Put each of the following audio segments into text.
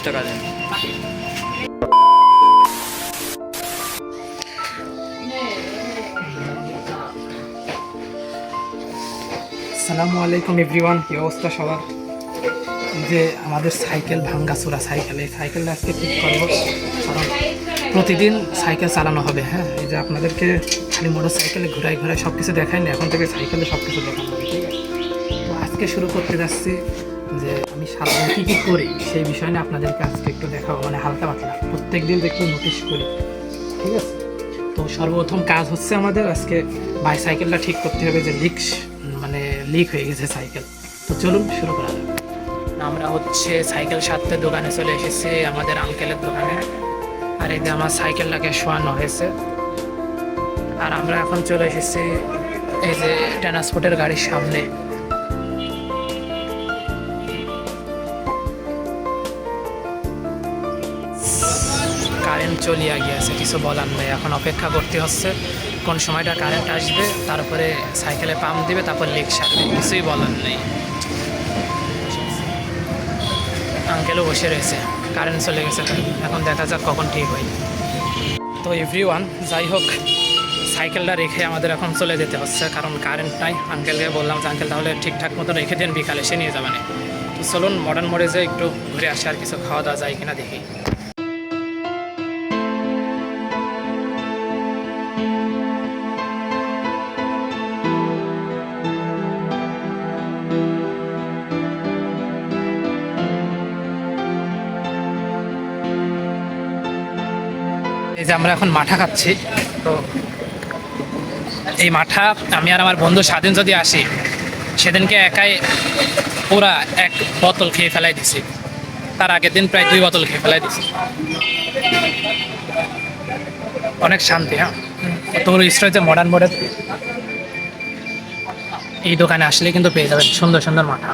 টাকা দেন। আসসালামু আলাইকুম এভরিওয়ান, কি অবস্থা সবার? যে আমাদের সাইকেল ভাঙ্গাচোরা সাইকেল, এই সাইকেলটা আজকে ঠিক করবো, কারণ প্রতিদিন সাইকেল চালানো হবে। হ্যাঁ, এই যে আপনাদেরকে খালি মোটর সাইকেলে ঘোরায় ঘোরায় সব কিছু দেখাই না, এখন থেকে সাইকেলে সব কিছু দেখানো হবে, ঠিক আছে? তো আজকে শুরু করতে যাচ্ছি যে আমি সারাদিন কী কী করি সেই বিষয় নিয়ে আপনাদেরকে আজকে একটু দেখাবো, মানে হালকা পাতলা প্রত্যেক দিন একটু নোটিশ করি, ঠিক আছে? তো সর্বপ্রথম কাজ হচ্ছে আমাদের আজকে বাইসাইকেলটা ঠিক করতে হবে, যে লিক হয়ে গেছে সাইকেল। তো চলুন শুরু করা যাক। আমরা হচ্ছে সাইকেল সারতে দোকানে চলে এসেছি, আমাদের আঙ্কেলের দোকানে। আর এই যে আমার সাইকেলটাকে শোয়ানো হয়েছে, আর আমরা এখন চলে এসেছি এই যে ট্রান্সপোর্টের গাড়ির সামনে। কারেন্ট চলিয়া গিয়েছে, কিছু বলার নেই, এখন অপেক্ষা করতে হচ্ছে কোন সময়টা কারেন্ট আসবে, তারপরে সাইকেলে পাম্প দিবে, তারপর লিক সারবে, কিছুই বলার নেই। আঙ্কেলও বসে রয়েছে, কারেন্ট চলে গেছে, এখন দেখা যাক কখন ঠিক হয়। তো এভরিওয়ান, যাই হোক, সাইকেলটা রেখে আমাদের এখন চলে যেতে হচ্ছে, কারণ কারেন্ট নাই। আঙ্কেলকে বললাম যে আঙ্কেল তাহলে ঠিকঠাক মতো রেখে দেন, বিকালে এসে নিয়ে যাবেন। তো চলুন মডার্ন মোড়ে যে একটু ঘুরে আসে, আর কিছু খাওয়া দাওয়া যায় কিনা দেখি। এই যে আমরা এখন মাঠা খাচ্ছি। তো এই মাঠা আমি আর আমার বন্ধু স্বাধীন যদি আসি, সেদিনকে একাই পুরা এক বোতল খেয়ে ফেলাই দিছি, তার আগের দিন প্রায় 2 বোতল খেয়ে ফেলাই দিছি। অনেক শান্তি। হ্যাঁ, তোর স্টোর যে মডার্ন মোড়ের এই দোকানে আসলে কিন্তু পেয়ে যাবেন সুন্দর সুন্দর মাঠা।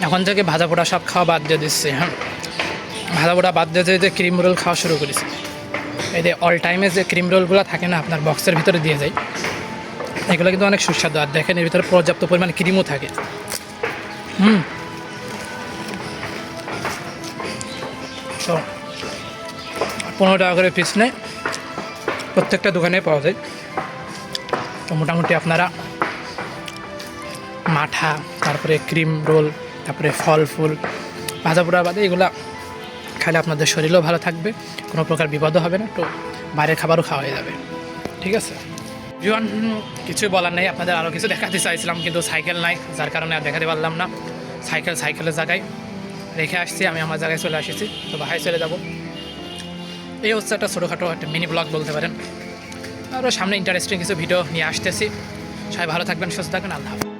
এখন থেকে ভাজা পোড়া সব খাওয়া বাদ দিয়ে দিচ্ছে। হ্যাঁ, ভাজা পোড়া বাদ দিয়ে যে ক্রিম রোল খাওয়া শুরু করেছি। এই যে অল টাইমে যে ক্রিম রোলগুলো থাকে না, আপনার বক্সের ভিতরে দিয়ে যায়, এগুলো কিন্তু অনেক সুস্বাদু। আর দেখেন, এর ভিতরে পর্যাপ্ত পরিমাণ ক্রিমও থাকে। তো 15 টাকা করে পিস নেয়, প্রত্যেকটা দোকানে পাওয়া যায়। তো মোটামুটি আপনারা মাঠা, তারপরে ক্রিম রোল, তারপরে ফল ফুল, ভাজা পোড়া বাদে এগুলা খাইলে আপনাদের শরীরও ভালো থাকবে, কোনো প্রকার বিপদও হবে না, তো বাইরের খাবারও খাওয়া হয়ে যাবে, ঠিক আছে? জীবন কিছুই বলার নেই, আপনাদের আরও কিছু দেখাতে চাইছিলাম, কিন্তু সাইকেল নাই, যার কারণে আর দেখাতে পারলাম না। সাইকেলের জায়গায় রেখে আসছি, আমি আমার জায়গায় চলে এসেছি, তো বাসায় চলে যাব। এই হচ্ছে একটা ছোটোখাটো একটা মিনি ব্লগ বলতে পারেন। আরও সামনে ইন্টারেস্টিং কিছু ভিডিও নিয়ে আসতেছি। সবাই ভালো থাকবেন, সুস্থ থাকবেন, আল্লাহ হাফেজ।